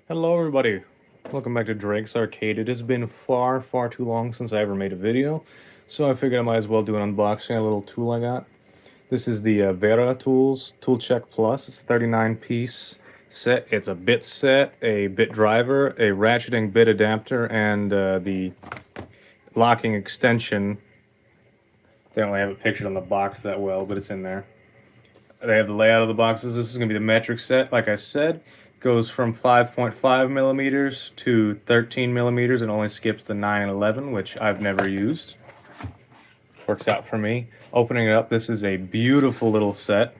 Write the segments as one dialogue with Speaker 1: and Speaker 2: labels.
Speaker 1: Hello everybody, welcome back to Drake's Arcade. It has been far too long since I ever made a video, so I figured I might as well do an unboxing of a little tool I got. This is the Wera Tools ToolCheckPlus. It's a 39-piece set. It's a bit set, a bit driver, a ratcheting bit adapter, and the locking extension. They don't really have it pictured on the box that well, but it's in there. They have the layout of the boxes. This is going to be the metric set, like I said. Goes from 5.5 millimeters to 13 millimeters and only skips the 9 and 11, which I've never used. Works out for me. Opening it up, this is a beautiful little set.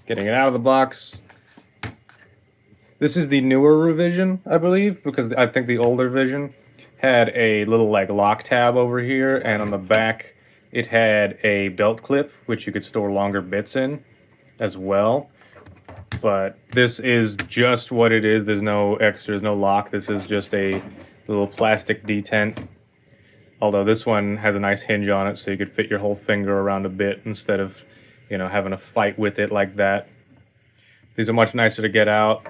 Speaker 1: Getting it out of the box. This is the newer revision, I believe, because I think the older version had a little like lock tab over here, and on the back it had a belt clip, which you could store longer bits in as well. But this is just what it is. There's no extras, no lock. This is just a little plastic detent. Although this one has a nice hinge on it, so you could fit your whole finger around a bit instead of, having to fight with it like that. These are much nicer to get out.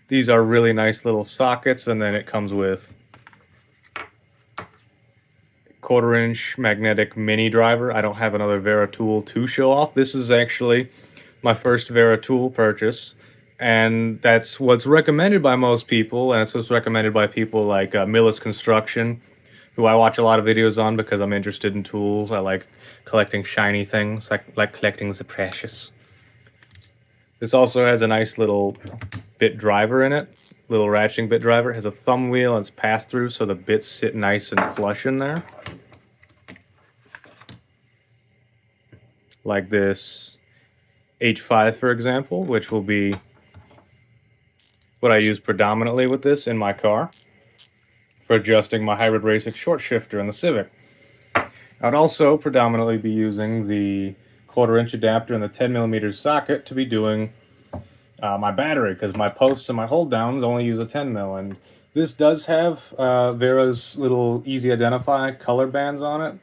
Speaker 1: These are really nice little sockets, and then it comes with 1/4-inch magnetic mini driver. I don't have another Wera tool to show off. This is actually my first Wera tool purchase, and that's what's recommended by most people, and it's what's recommended by people like Millis Construction, who I watch a lot of videos on because I'm interested in tools. I like collecting shiny things, like collecting the precious. This also has a nice little bit driver in it, little ratcheting bit driver. It has a thumb wheel and it's passed through, so the bits sit nice and flush in there. Like this H5, for example, which will be what I use predominantly with this in my car for adjusting my hybrid racing short shifter in the Civic. I'd also predominantly be using the 1/4-inch adapter and the 10mm socket to be doing my battery, because my posts and my hold downs only use a 10mm, and this does have Wera's little easy identify color bands on it.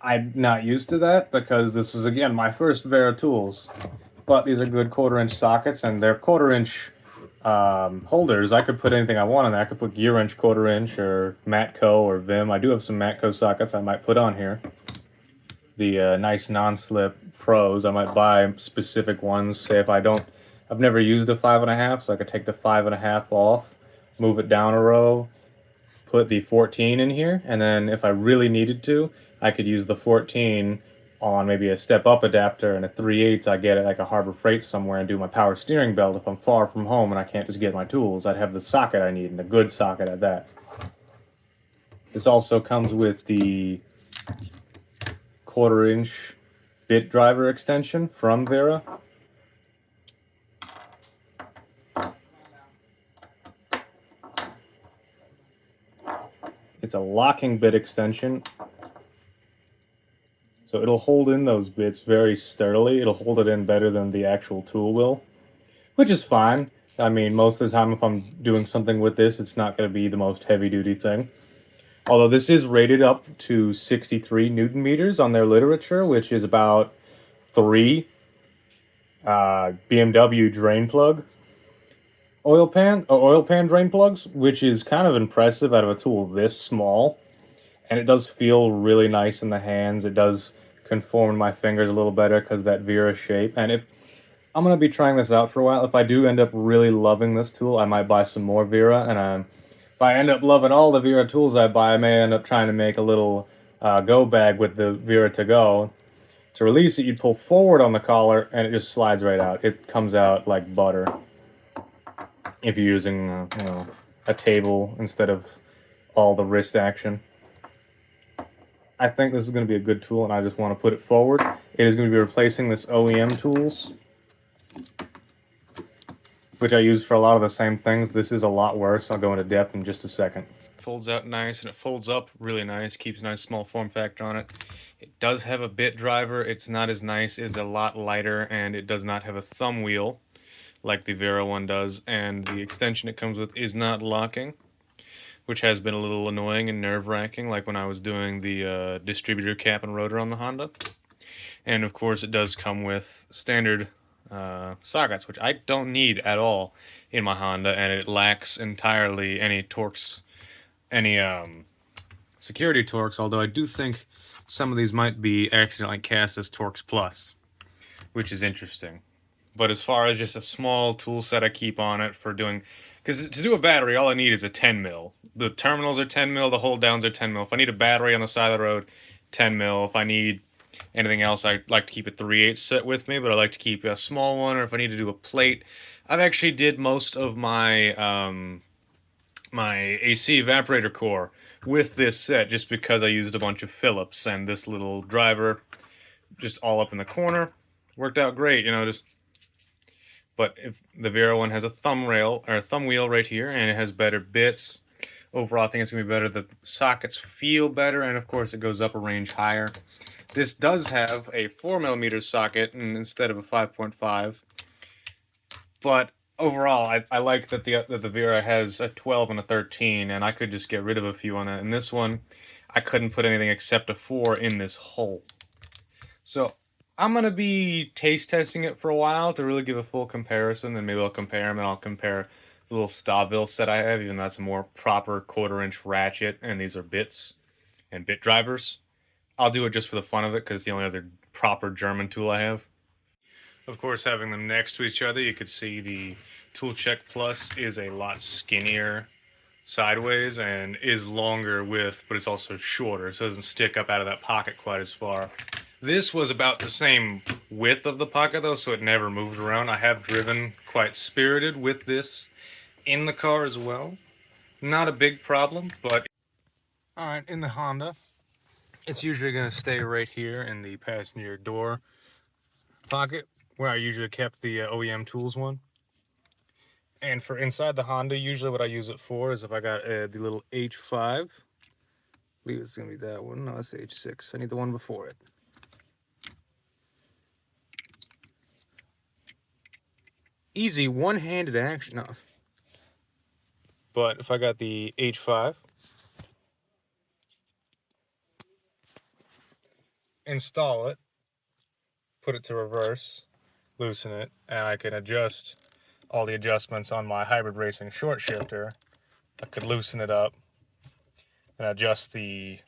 Speaker 1: I'm not used to that because this is, again, my first Wera tools, but these are good 1/4-inch sockets, and they're 1/4-inch holders. I could put anything I want on there. I could put gear inch, 1/4-inch, or Matco or Vim. I do have some Matco sockets I might put on here. The nice non-slip pros, I might buy specific ones. Say if I've never used a 5.5, so I could take the 5.5 off, move it down a row, put the 14 in here, and then if I really needed to, I could use the 14 on maybe a step-up adapter, and a 3/8 I get at like a Harbor Freight somewhere and do my power steering belt if I'm far from home and I can't just get my tools. I'd have the socket I need, and a good socket at that. This also comes with the 1/4-inch bit driver extension from Wera. It's a locking bit extension, so it'll hold in those bits very sturdily. It'll hold it in better than the actual tool will, which is fine. I mean, most of the time if I'm doing something with this, it's not going to be the most heavy-duty thing. Although this is rated up to 63 Newton meters on their literature, which is about 3 BMW drain plug oil pan drain plugs, which is kind of impressive out of a tool this small. And it does feel really nice in the hands. It does conform my fingers a little better because of that Wera shape. And if I'm going to be trying this out for a while, if I do end up really loving this tool, I might buy some more Wera. And if I end up loving all the Wera tools I buy, I may end up trying to make a little go bag with the Wera to go. To release it, you pull forward on the collar and it just slides right out. It comes out like butter if you're using a table instead of all the wrist action. I think this is going to be a good tool, and I just want to put it forward. It is going to be replacing this OEM tools, which I use for a lot of the same things. This is a lot worse. I'll go into depth in just a second. It folds out nice, and it folds up really nice. Keeps a nice small form factor on it. It does have a bit driver. It's not as nice. It's a lot lighter, and it does not have a thumb wheel like the Wera one does. And the extension it comes with is not locking, which has been a little annoying and nerve-wracking, like when I was doing the distributor cap and rotor on the Honda. And of course it does come with standard sockets, which I don't need at all in my Honda, and it lacks entirely any torques, any security torques, although I do think some of these might be accidentally cast as Torx Plus, which is interesting. But as far as just a small tool set I keep on it for doing, because to do a battery, all I need is a 10 mil. The terminals are 10 mil, the hold downs are 10 mil. If I need a battery on the side of the road, 10 mil. If I need anything else, I like to keep a 3/8 set with me, but I like to keep a small one, or if I need to do a plate. I've actually did most of my my AC evaporator core with this set just because I used a bunch of Phillips and this little driver just all up in the corner. Worked out great, you know, just but if the Wera one has a thumb rail or a thumb wheel right here and it has better bits, overall I think it's gonna be better. The sockets feel better, and of course it goes up a range higher. This does have a 4mm socket instead of a 5.5, but overall I like that the Wera has a 12 and a 13, and I could just get rid of a few on it. And this one, I couldn't put anything except a 4 in this hole. So I'm gonna be taste testing it for a while to really give a full comparison, and maybe I'll compare them, and I'll compare the little Staville set I have, even though that's a more proper 1/4-inch ratchet, and these are bits and bit drivers. I'll do it just for the fun of it, because it's the only other proper German tool I have. Of course, having them next to each other, you could see the ToolCheckPlus is a lot skinnier sideways and is longer width, but it's also shorter, so it doesn't stick up out of that pocket quite as far. This was about the same width of the pocket though, so it never moved around. I have driven quite spirited with this in the car as well. Not a big problem, but alright, in the Honda, it's usually going to stay right here in the passenger door pocket, where I usually kept the OEM Tools one. And for inside the Honda, usually what I use it for is if I got the little H5. I believe it's going to be that one. No, it's H6. I need the one before it. Easy one-handed action. No. But if I got the H5, install it, put it to reverse, loosen it, and I can adjust all the adjustments on my hybrid racing short shifter. I could loosen it up and adjust the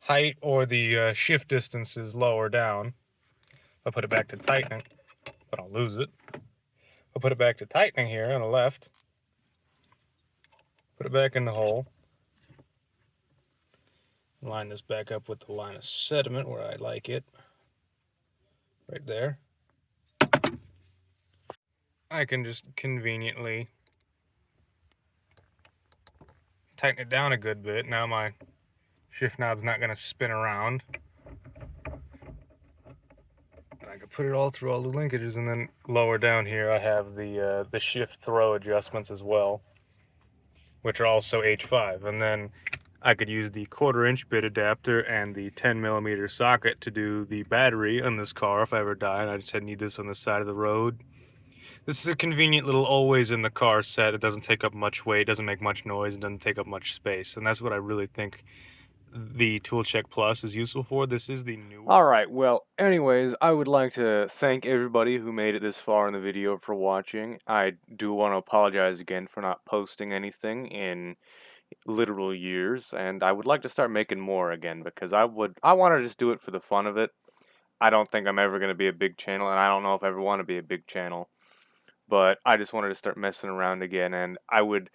Speaker 1: height or the shift distances lower down. I'll put it back to tightening, but I'll lose it. I'll put it back to tightening here on the left. Put it back in the hole. Line this back up with the line of sediment where I like it. Right there. I can just conveniently tighten it down a good bit. Now my shift knob's not going to spin around. And I can put it all through all the linkages, and then lower down here I have the shift throw adjustments as well, which are also H5. And then I could use the 1/4-inch bit adapter and the 10mm socket to do the battery on this car if I ever die and I just need this on the side of the road. This is a convenient little always in the car set. It doesn't take up much weight, doesn't make much noise, and doesn't take up much space. And that's what I really think the ToolCheckPlus is useful for. This is the new... Alright, well, anyways, I would like to thank everybody who made it this far in the video for watching. I do want to apologize again for not posting anything in literal years, and I would like to start making more again, because I want to just do it for the fun of it. I don't think I'm ever going to be a big channel, and I don't know if I ever want to be a big channel. But I just wanted to start messing around again, and I would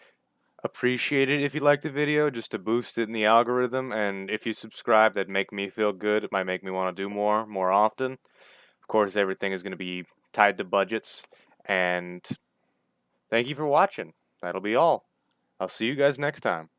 Speaker 1: appreciate it if you liked the video, just to boost it in the algorithm, and if you subscribe, that'd make me feel good. It might make me want to do more often. Of course, everything is going to be tied to budgets, and thank you for watching. That'll be all. I'll see you guys next time.